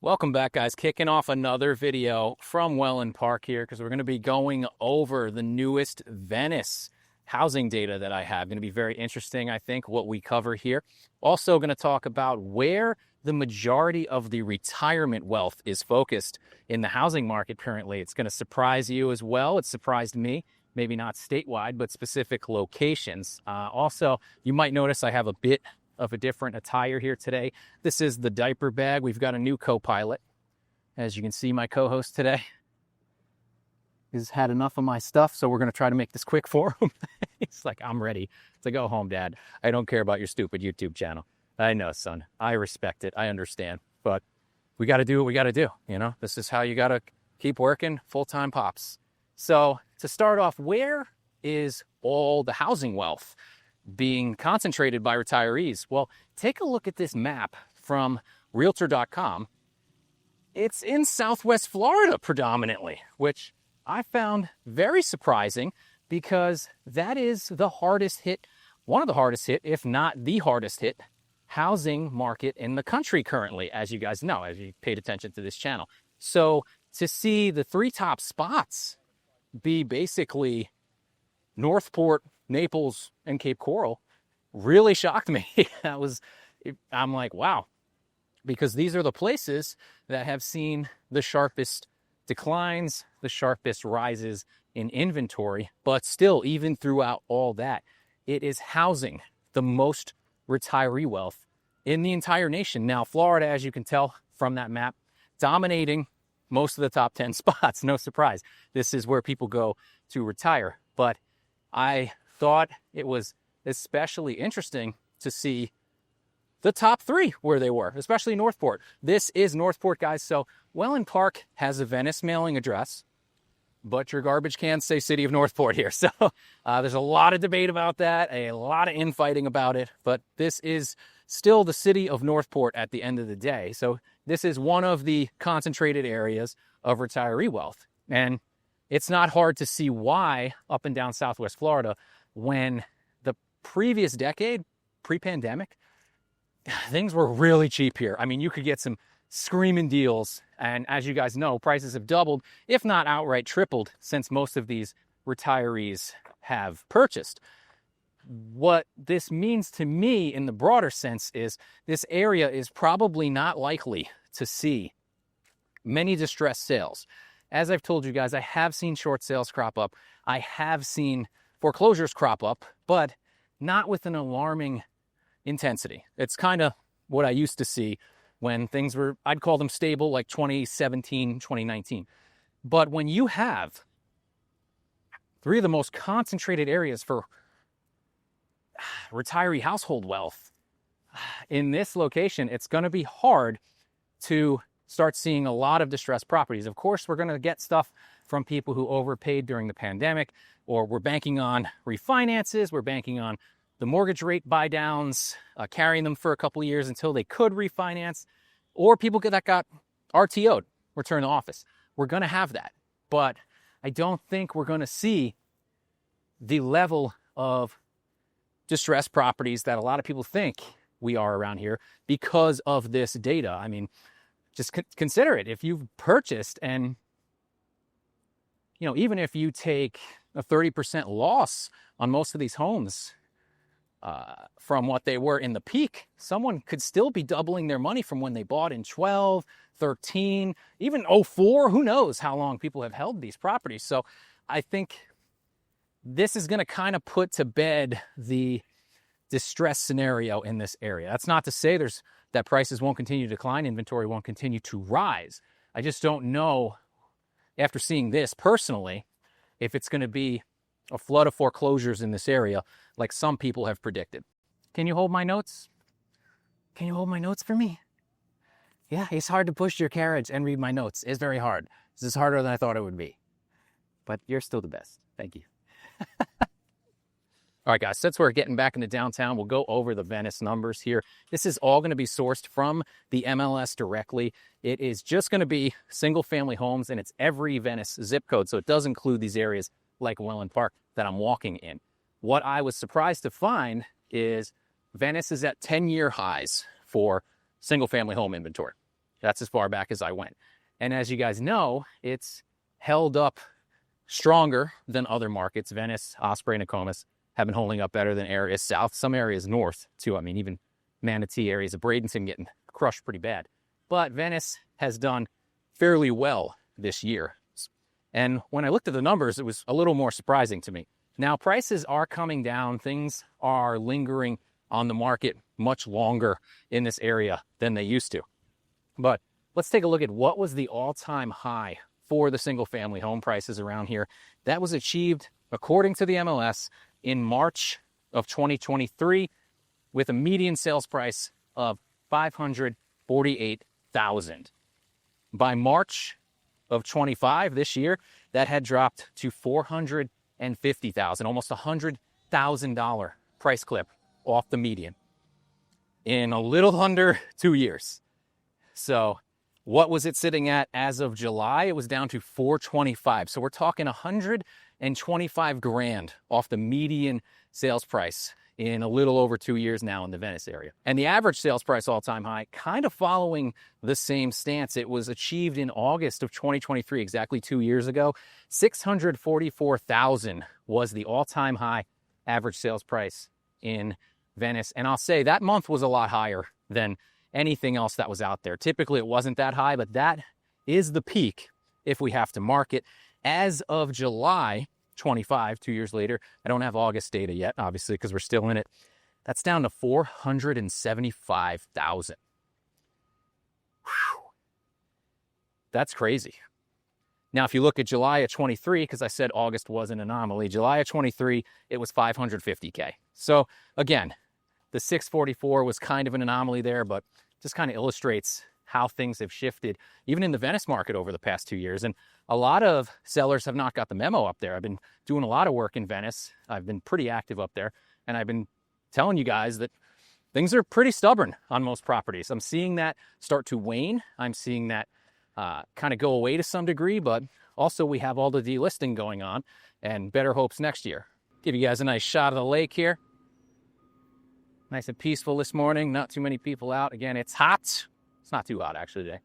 Welcome back, guys. Kicking off another video from Welland Park here because we're going to be going over the newest Venice housing data that I have. Going to be very interesting, I think, what we cover here. Also going to talk about where the majority of the retirement wealth is focused in the housing market currently. It's going to surprise you as well. It surprised me, maybe not statewide, but specific locations. Also, you might notice I have a bit of a different attire here today. This is the diaper bag. We've got a new co-pilot. As you can see, my co-host today has had enough of my stuff, so we're going to try to make this quick for him. He's like, I'm ready to go home, Dad. I don't care about your stupid YouTube channel. I know, son. I respect it. I understand. But we got to do what we got to do. You know, this is how you got to keep working, full-time pops. So to start off, where is all the housing wealth being concentrated by retirees? Well, take a look at this map from realtor.com. It's in Southwest Florida predominantly, which I found very surprising because that is the hardest hit, one of the hardest hit, if not the hardest hit, housing market in the country currently, as you guys know, as you paid attention to this channel. So to see the three top spots be basically Northport, Naples, and Cape Coral really shocked me. I'm like, wow, because these are the places that have seen the sharpest declines, the sharpest rises in inventory. But still, even throughout all that, it is housing the most retiree wealth in the entire nation. Now, Florida, as you can tell from that map, dominating most of the top 10 spots. No surprise. This is where people go to retire. But I thought it was especially interesting to see the top three where they were, especially Northport. This is Northport, guys. So Welland Park has a Venice mailing address, but your garbage cans say City of Northport here. So there's a lot of debate about that, a lot of infighting about it, but this is still the City of Northport at the end of the day. So this is one of the concentrated areas of retiree wealth. And it's not hard to see why up and down Southwest Florida, when the previous decade, pre-pandemic, things were really cheap here. I mean, you could get some screaming deals. And as you guys know, prices have doubled, if not outright tripled, since most of these retirees have purchased. What this means to me in the broader sense is this area is probably not likely to see many distressed sales. As I've told you guys, I have seen short sales crop up. I have seen foreclosures crop up, but not with an alarming intensity. It's kind of what I used to see when things were, I'd call them stable, like 2017, 2019. But when you have three of the most concentrated areas for retiree household wealth in this location, it's going to be hard to start seeing a lot of distressed properties. Of course, we're going to get stuff from people who overpaid during the pandemic, or we're banking on refinances, we're banking on the mortgage rate buy downs, carrying them for a couple of years until they could refinance, or people that got RTO'd, return to office. We're going to have that, but I don't think we're going to see the level of distressed properties that a lot of people think we are around here because of this data. I mean, just consider it. If you've purchased and, you know, even if you take a 30% loss on most of these homes from what they were in the peak, someone could still be doubling their money from when they bought in 12, 13, even 04. Who knows how long people have held these properties. So I think this is going to kind of put to bed the distress scenario in this area. That's not to say that prices won't continue to decline, inventory won't continue to rise. I just don't know, after seeing this personally, if it's going to be a flood of foreclosures in this area like some people have predicted. Can you hold my notes? Can you hold my notes for me? Yeah, it's hard to push your carriage and read my notes. It's very hard. This is harder than I thought it would be. But you're still the best. Thank you. All right, guys, since we're getting back into downtown, we'll go over the Venice numbers here. This is all going to be sourced from the MLS directly. It is just going to be single-family homes, and it's every Venice zip code, so it does include these areas like Welland Park that I'm walking in. What I was surprised to find is Venice is at 10-year highs for single-family home inventory. That's as far back as I went. And as you guys know, it's held up stronger than other markets. Venice, Osprey, Nokomis have been holding up better than areas south, some areas north too. I mean, even Manatee, areas of Bradenton getting crushed pretty bad. But Venice has done fairly well this year. And when I looked at the numbers, it was a little more surprising to me. Now, prices are coming down. Things are lingering on the market much longer in this area than they used to. But let's take a look at what was the all-time high for the single-family home prices around here. That was achieved, according to the MLS, in March of 2023 with a median sales price of $548,000. By March of 25 this year, that had dropped to $450,000, almost $100,000 price clip off the median in a little under 2 years. So what was it sitting at as of July? It was down to $425. So we're talking $125,000 off the median sales price in a little over 2 years now in the Venice area. And the average sales price all-time high, kind of following the same stance. It was achieved in August of 2023, exactly 2 years ago. $644,000 was the all-time high average sales price in Venice. And I'll say that month was a lot higher than anything else that was out there. Typically, it wasn't that high, but that is the peak if we have to mark it. As of July 25, 2 years later, I don't have August data yet, obviously, because we're still in it. That's down to $475,000. That's crazy. Now, if you look at July of 23, because I said August was an anomaly, July of 23, it was $550K. So again, the 644 was kind of an anomaly there, but just kind of illustrates how things have shifted, even in the Venice market over the past 2 years. And a lot of sellers have not got the memo up there. I've been doing a lot of work in Venice. I've been pretty active up there, and I've been telling you guys that things are pretty stubborn on most properties. I'm seeing that start to wane. I'm seeing that kind of go away to some degree, but also we have all the delisting going on and better hopes next year. Give you guys a nice shot of the lake here. Nice and peaceful this morning. Not too many people out. Again, it's hot. It's not too hot actually today,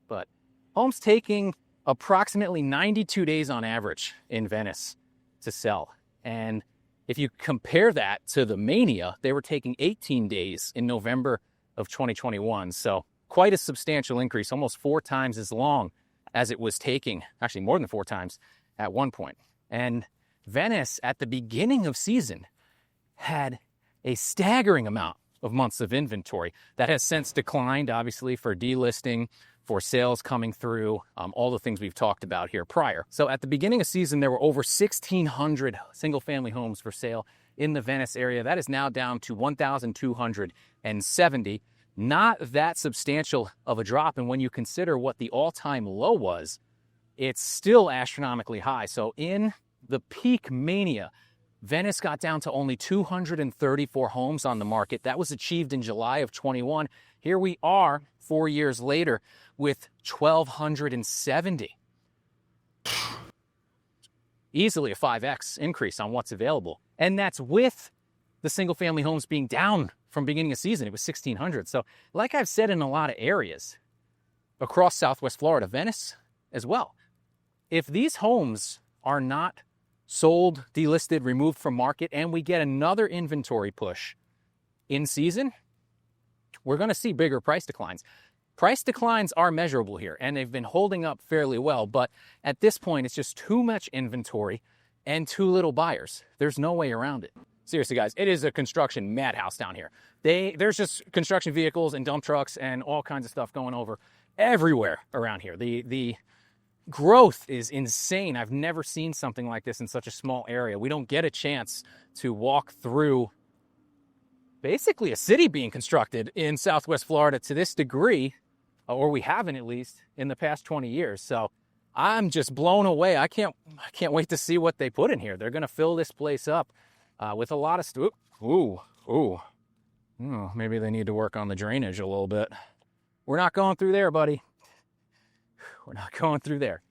but homes taking approximately 92 days on average in Venice to sell. And if you compare that to the mania, they were taking 18 days in November of 2021. So quite a substantial increase, almost 4 times as long as it was taking, actually more than 4 times at one point. And Venice at the beginning of season had a staggering amount of months of inventory that has since declined, obviously, for delisting, for sales coming through, all the things we've talked about here prior. So at the beginning of season, there were over 1,600 single-family homes for sale in the Venice area. That is now down to 1,270. Not that substantial of a drop. And when you consider what the all-time low was, it's still astronomically high. So in the peak mania, Venice got down to only 234 homes on the market. That was achieved in July of 21. Here we are 4 years later with 1,270. Easily a 5x increase on what's available. And that's with the single-family homes being down from beginning of season. It was 1,600. So like I've said in a lot of areas across Southwest Florida, Venice as well, if these homes are not sold, delisted, removed from market, and we get another inventory push in season, we're going to see bigger price declines. Price declines are measurable here, and they've been holding up fairly well, but at this point, it's just too much inventory and too little buyers. There's no way around it. Seriously, guys, it is a construction madhouse down here. There's just construction vehicles and dump trucks and all kinds of stuff going over everywhere around here. The growth is insane. I've never seen something like this in such a small area. We don't get a chance to walk through basically a city being constructed in Southwest Florida to this degree, or we haven't at least in the past 20 years. So I'm just blown away. I can't wait to see what they put in here. They're going to fill this place up with a lot of stuff. Maybe they need to work on the drainage a little bit. We're not going through there, buddy. We're not going through there.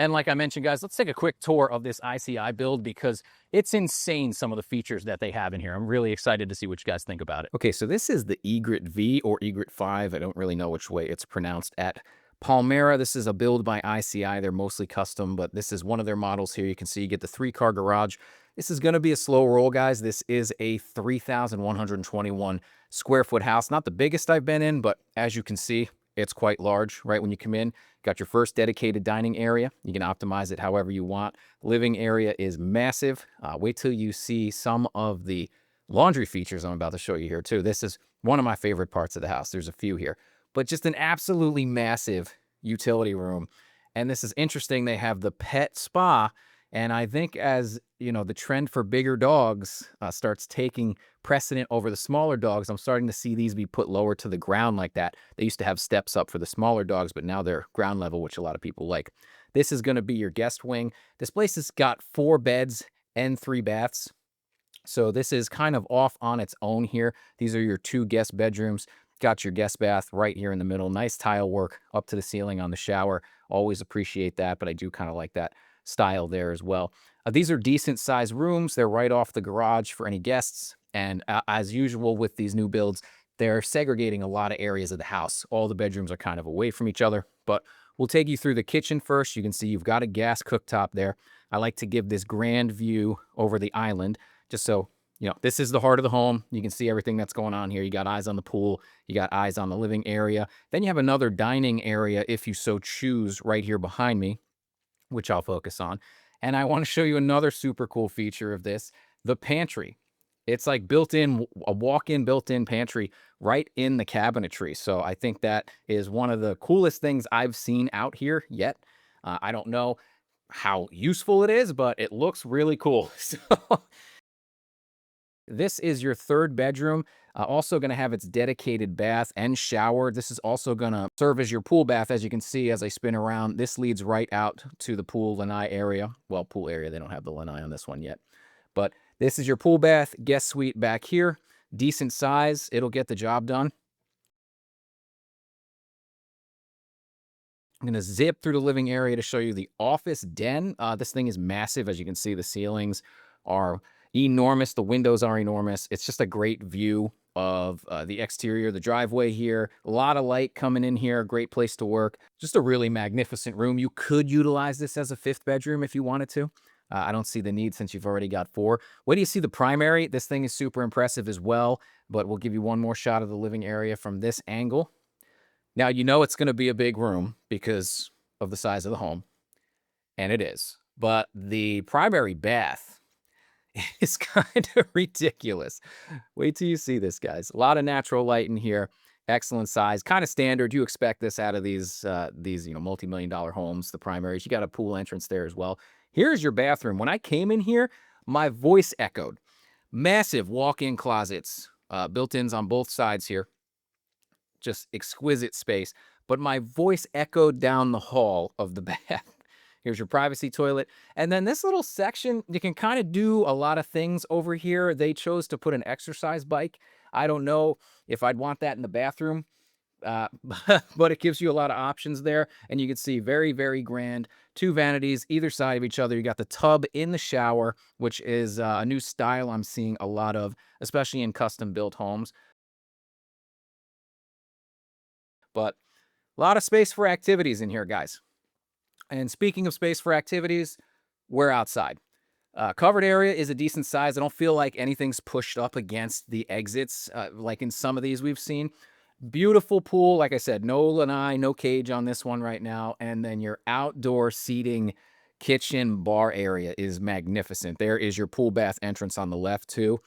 And like I mentioned, guys, let's take a quick tour of this ICI build because it's insane, some of the features that they have in here. I'm really excited to see what you guys think about it. Okay, so this is the Egret V or Egret 5. I don't really know which way it's pronounced at Palmera. This is a build by ICI. They're mostly custom, but this is one of their models here. You can see you get the 3-car garage. This is going to be a slow roll, guys. This is a 3,121 square foot house. Not the biggest I've been in, but as you can see, it's quite large. Right when you come in, got your first dedicated dining area. You can optimize it however you want. Living area is massive. Wait till you see some of the laundry features I'm about to show you here too. This is one of my favorite parts of the house. There's a few here, but just an absolutely massive utility room. And this is interesting. They have the pet spa. And I think as, you know, the trend for bigger dogs starts taking precedent over the smaller dogs, I'm starting to see these be put lower to the ground like that. They used to have steps up for the smaller dogs, but now they're ground level, which a lot of people like. This is going to be your guest wing. This place has got 4 beds and 3 baths. So this is kind of off on its own here. These are your 2 guest bedrooms. Got your guest bath right here in the middle. Nice tile work up to the ceiling on the shower. Always appreciate that, but I do kind of like that style there as well. These are decent sized rooms. They're right off the garage for any guests. And as usual with these new builds, they're segregating a lot of areas of the house. All the bedrooms are kind of away from each other, but we'll take you through the kitchen first. You can see you've got a gas cooktop there. I like to give this grand view over the island, just so, you know, this is the heart of the home. You can see everything that's going on here. You got eyes on the pool. You got eyes on the living area. Then you have another dining area, if you so choose, right here behind me, which I'll focus on. And I want to show you another super cool feature of this, the pantry. It's like built-in, a walk-in built-in pantry right in the cabinetry. So I think that is one of the coolest things I've seen out here yet. I don't know how useful it is, but it looks really cool. So this is your 3rd bedroom. Also going to have its dedicated bath and shower. This is also going to serve as your pool bath. As you can see, as I spin around, this leads right out to the pool lanai area. Well, pool area, they don't have the lanai on this one yet. But this is your pool bath, guest suite back here. Decent size. It'll get the job done. I'm going to zip through the living area to show you the office den. This thing is massive. As you can see, the ceilings are enormous. The windows are enormous. It's just a great view of the exterior, the driveway here. A lot of light coming in here. Great place to work. Just a really magnificent room. You could utilize this as a 5th bedroom if you wanted to. I don't see the need since you've already got 4. Wait do you see the primary? This thing is super impressive as well, but we'll give you one more shot of the living area from this angle. Now, you know it's going to be a big room because of the size of the home, and it is. But the primary bath is kind of ridiculous. Wait till you see this, guys. A lot of natural light in here. Excellent size, kind of standard. You expect this out of these you know, multi-million-dollar homes. The primaries. You got a pool entrance there as well. Here's your bathroom. When I came in here, my voice echoed. Massive walk-in closets, built-ins on both sides here. Just exquisite space. But my voice echoed down the hall of the bath. Here's your privacy toilet. And then this little section, you can kind of do a lot of things over here. They chose to put an exercise bike. I don't know if I'd want that in the bathroom, but it gives you a lot of options there. And you can see very, very grand. 2 vanities either side of each other. You got the tub in the shower, which is a new style I'm seeing a lot of, especially in custom built homes. But a lot of space for activities in here, guys. And speaking of space for activities, we're outside. Covered area is a decent size. I don't feel like anything's pushed up against the exits like in some of these we've seen. Beautiful pool. Like I said, no lanai, no cage on this one right now. And then your outdoor seating kitchen bar area is magnificent. There is your pool bath entrance on the left too.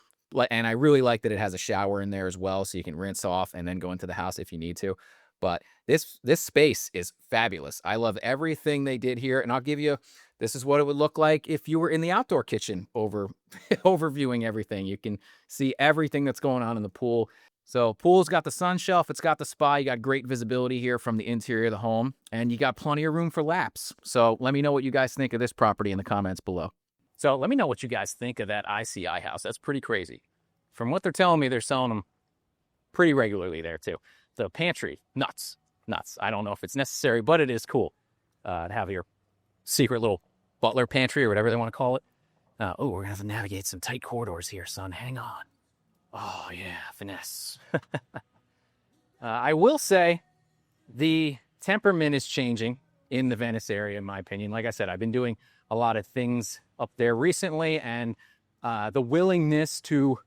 And I really like that it has a shower in there as well, so you can rinse off and then go into the house if you need to. But this space is fabulous. I love everything they did here. And I'll give you, this is what it would look like if you were in the outdoor kitchen overviewing everything. You can see everything that's going on in the pool. So pool's got the sun shelf, it's got the spa, you got great visibility here from the interior of the home, and you got plenty of room for laps. So let me know what you guys think of this property in the comments below. So let me know what you guys think of that ICI house. That's pretty crazy. From what they're telling me, they're selling them pretty regularly there too. The pantry, nuts. I don't know if it's necessary, but it is cool to have here. secret little butler pantry or whatever they want to call it. Oh, we're going to have to navigate some tight corridors here, son. Hang on. Oh, yeah, finesse. I will say the temperament is changing in the Venice area, in my opinion. Like I said, I've been doing a lot of things up there recently, and the willingness to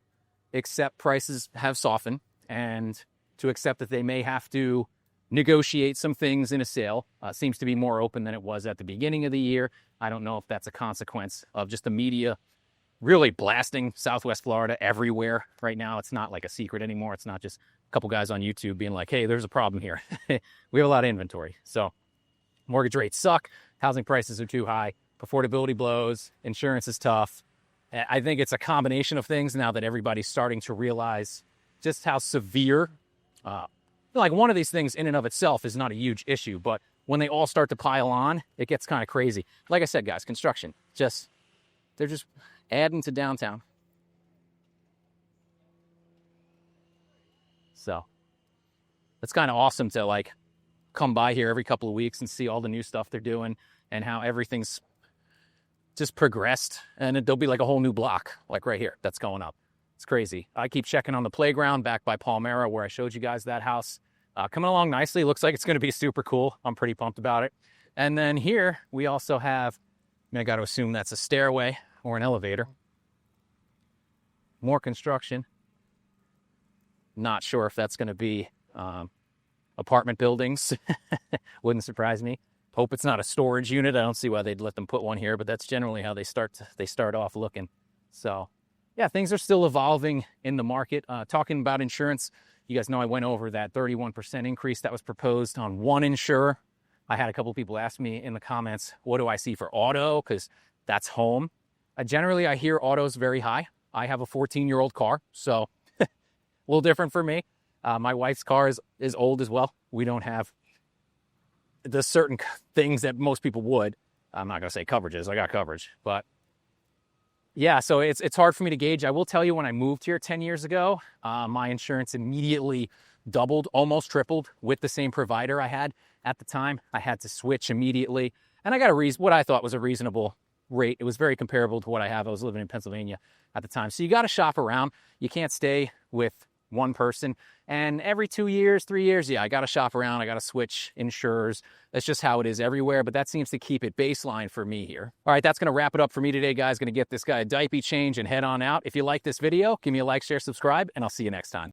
accept prices have softened, and to accept that they may have to negotiate some things in a sale seems to be more open than it was at the beginning of the year. I don't know if that's a consequence of just the media really blasting Southwest Florida everywhere right now. It's not like a secret anymore. It's not just a couple guys on YouTube being like, hey, there's a problem here. We have a lot of inventory. So mortgage rates suck. Housing prices are too high. Affordability blows. Insurance is tough. I think it's a combination of things now that everybody's starting to realize just how severe, like one of these things in and of itself is not a huge issue, but when they all start to pile on, it gets kind of crazy. Like I said, guys, construction, they're just adding to downtown. So it's kind of awesome to like come by here every couple of weeks and see all the new stuff they're doing and how everything's just progressed, and there'll be like a whole new block like right here that's going up. It's crazy. I keep checking on the playground back by Palmera where I showed you guys that house. Coming along nicely. Looks like it's going to be super cool. I'm pretty pumped about it. And then here we also have, I got to assume that's a stairway or an elevator. More construction. Not sure if that's going to be apartment buildings. Wouldn't surprise me. Hope it's not a storage unit. I don't see why they'd let them put one here, but that's generally how they start off looking. So yeah, things are still evolving in the market. Talking about insurance, you guys know I went over that 31% increase that was proposed on one insurer. I had a couple people ask me in the comments, what do I see for auto? Because that's home. Generally, I hear auto's very high. I have a 14-year-old car, so a little different for me. My wife's car is old as well. We don't have the certain things that most people would. I'm not going to say coverages. I got coverage, but yeah, so it's hard for me to gauge. I will tell you, when I moved here 10 years ago, my insurance immediately doubled, almost tripled with the same provider I had at the time. I had to switch immediately, and I got what I thought was a reasonable rate. It was very comparable to what I have. I was living in Pennsylvania at the time. So you got to shop around. You can't stay with one person. And every 2 years, 3 years, yeah, I got to shop around. I got to switch insurers. That's just how it is everywhere. But that seems to keep it baseline for me here. All right, that's going to wrap it up for me today, guys. Going to get this guy a diaper change and head on out. If you like this video, give me a like, share, subscribe, and I'll see you next time.